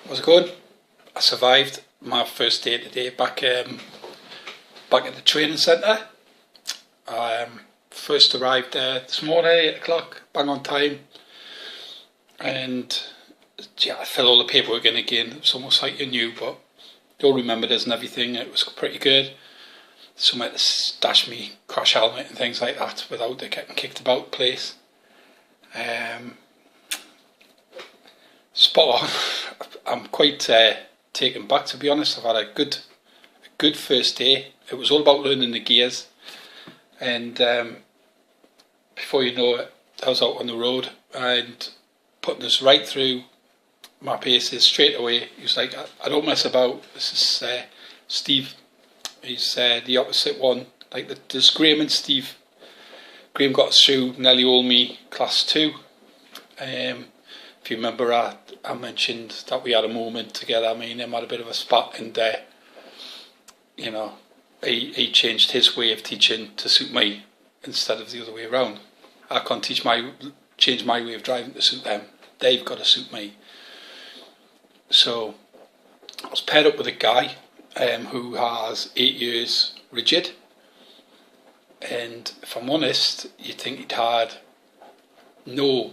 How's it going? I survived my first day today back at the training centre. I first arrived there this morning, 8 o'clock, bang on time, and yeah, I filled all the paperwork in again. It was almost like you knew, but don't remember this and everything. It was pretty good. Somewhere to stash me crash helmet and things like that without it getting kicked about the place. Spot on. I'm quite taken back, to be honest. I've had a good first day. It was all about learning the gears, and before you know it, I was out on the road and putting us right through my paces straight away. He was like, I don't mess about. This is Steve. He's the opposite one. Like there's Graham and Steve. Graham got us through nearly all me class 2. If you remember, I mentioned that we had a moment together. Me and him had a bit of a spat, and you know, he changed his way of teaching to suit me instead of the other way around. I can't change my way of driving to suit them. They've got to suit me. So I was paired up with a guy who has 8 years rigid, and if I'm honest, you'd think he'd had no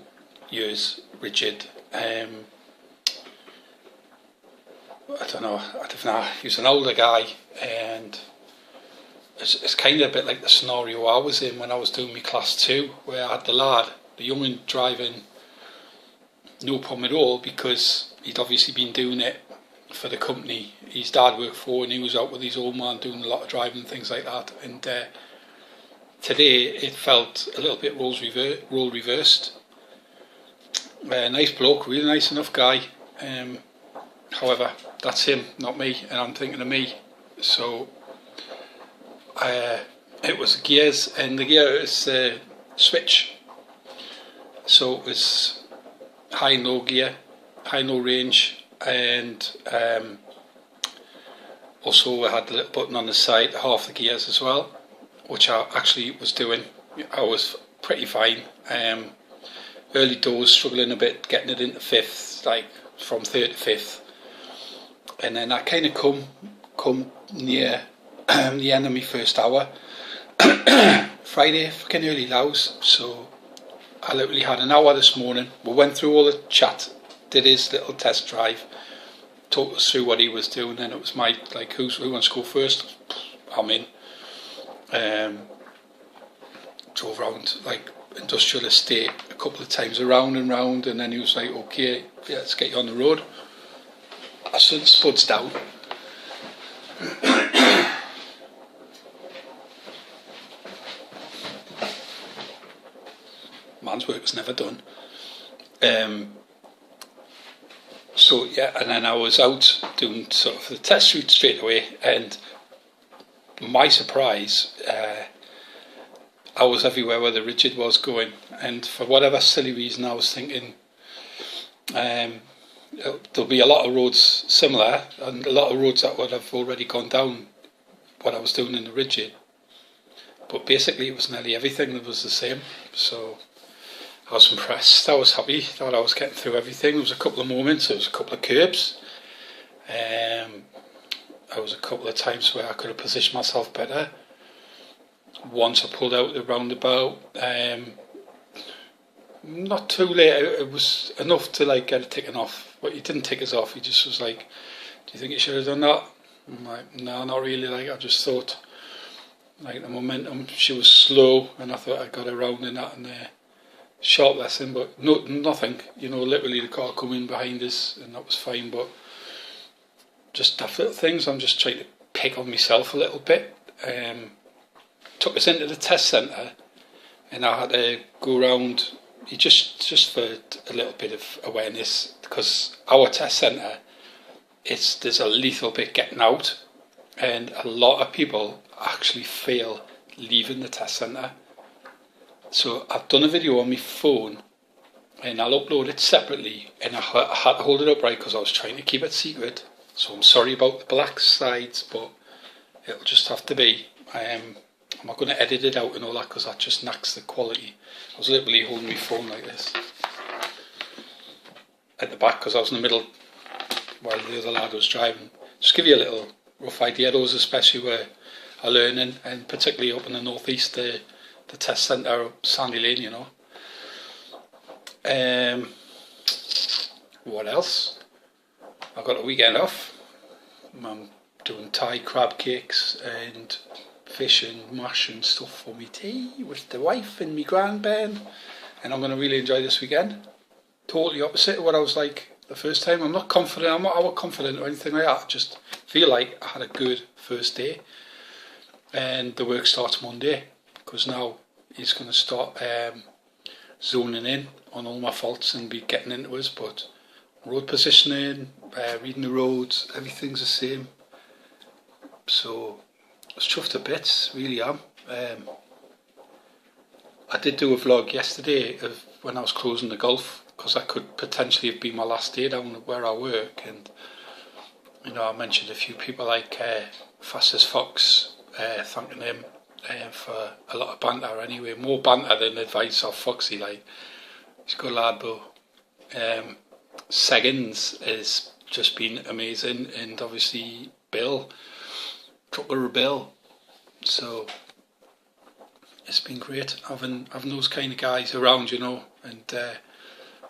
years rigid. I don't know. He was an older guy, and it's kind of a bit like the scenario I was in when I was doing my class 2, where I had the lad, the young'un, driving no problem at all, because he'd obviously been doing it for the company his dad worked for, and he was out with his old man doing a lot of driving and things like that. And today it felt a little bit role reversed. Nice bloke, really nice enough guy. However, that's him, not me, and I'm thinking of me. So it was the gears, and the gear is switch. So it was high and low gear, high and low range, and also I had the little button on the side to half the gears as well, which I actually was doing. I was pretty fine. Early doors, struggling a bit, getting it into 5th, like from 3rd to 5th, and then I kind of come near the end of my first hour. Friday, fucking early louse, so I literally had an hour this morning. We went through all the chat, did his little test drive, talked us through what he was doing, and it was my, like, who wants to go first? I'm in. Drove around, like, industrial estate a couple of times around and round, and then he was like, okay, yeah, let's get you on the road. I spuds down. Man's work was never done. So yeah, and then I was out doing sort of the test route straight away, and my surprise, I was everywhere where the rigid was going, and for whatever silly reason I was thinking there'll be a lot of roads similar, and a lot of roads that would have already gone down what I was doing in the rigid, but basically it was nearly everything that was the same. So I was impressed, I was happy that I was getting through everything. There was a couple of moments, there was a couple of curbs, there was a couple of times where I could have positioned myself better. Once I pulled out the roundabout, not too late, it was enough to like get it ticking off, but he didn't tick us off. He just was like, do you think you should have done that? I'm like, no, not really. Like, I just thought, like, the momentum, she was slow, and I thought I got around in that, and short lesson, but nothing, you know, literally the car coming behind us, and that was fine. But just tough little things, I'm just trying to pick on myself a little bit. Took us into the test centre, and I had to go around just for a little bit of awareness, because our test centre, there's a lethal bit getting out, and a lot of people actually fail leaving the test centre. So I've done a video on my phone, and I'll upload it separately, and I had to hold it up right because I was trying to keep it secret. So I'm sorry about the black sides, but it'll just have to be. I'm not going to edit it out and all that, because that just knacks the quality. I was literally holding my phone like this at the back, because I was in the middle while the other lad was driving. Just give you a little rough idea. Those especially were are learning, and particularly up in the northeast, the test centre of Sandy Lane, you know. What else? I've got a weekend off. I'm doing Thai crab cakes and fish and mash and stuff for me tea with the wife and me grandbairn, and I'm going to really enjoy this weekend. Totally opposite of what I was like the first time. I'm not confident, I'm not confident or anything like that. I just feel like I had a good first day, and the work starts Monday, because now he's going to start zoning in on all my faults and be getting into us. But road positioning, reading the roads, everything's the same. So I was chuffed to bits, really am. I did do a vlog yesterday of when I was closing the Gulf, because that could potentially have been my last day down where I work. And you know, I mentioned a few people like Fastest Fox, thanking him for a lot of banter anyway, more banter than advice off Foxy, like. He's a good lad, but Seggins has just been amazing, and obviously Bill, Trucker Bill. So it's been great having those kind of guys around, you know. And a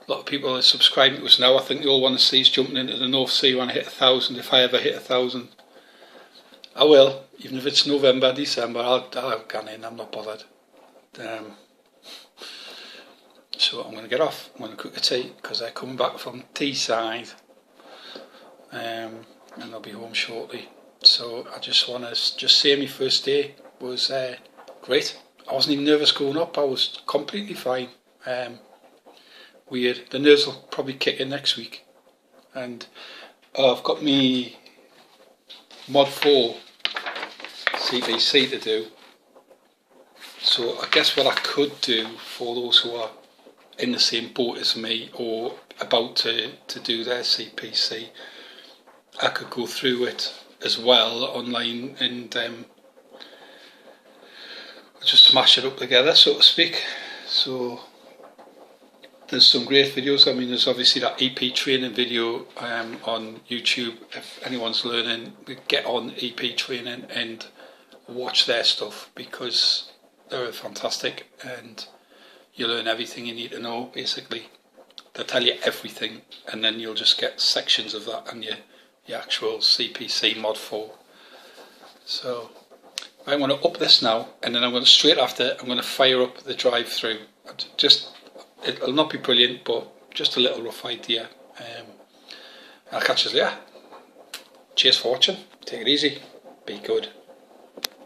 lot of people are subscribing to us now. I think they all want to see us jumping into the North Sea when I hit 1,000. If I ever hit 1,000, I will. Even if it's November, December, I'll get in. I'm not bothered. So I'm going to get off. I'm going to cook a tea, because they're coming back from Teesside, and I'll be home shortly. So I just want to just say my first day was great. I wasn't even nervous going up. I was completely fine. Weird. The nerves will probably kick in next week. And I've got me Mod 4 CPC to do. So I guess what I could do for those who are in the same boat as me, or about to do their CPC, I could go through it as well online and just smash it up together, so to speak. So there's some great videos. I mean, there's obviously that EP training video on YouTube. If anyone's learning, get on EP training and watch their stuff, because they're fantastic, and you learn everything you need to know, basically. They'll tell you everything, and then you'll just get sections of that and your actual CPC Mod 4. So I'm going to up this now, and then I'm going to, straight after, I'm going to fire up the drive-through. It'll not be brilliant, but just a little rough idea. I'll catch you later. Cheers for watching. Take it easy. Be good.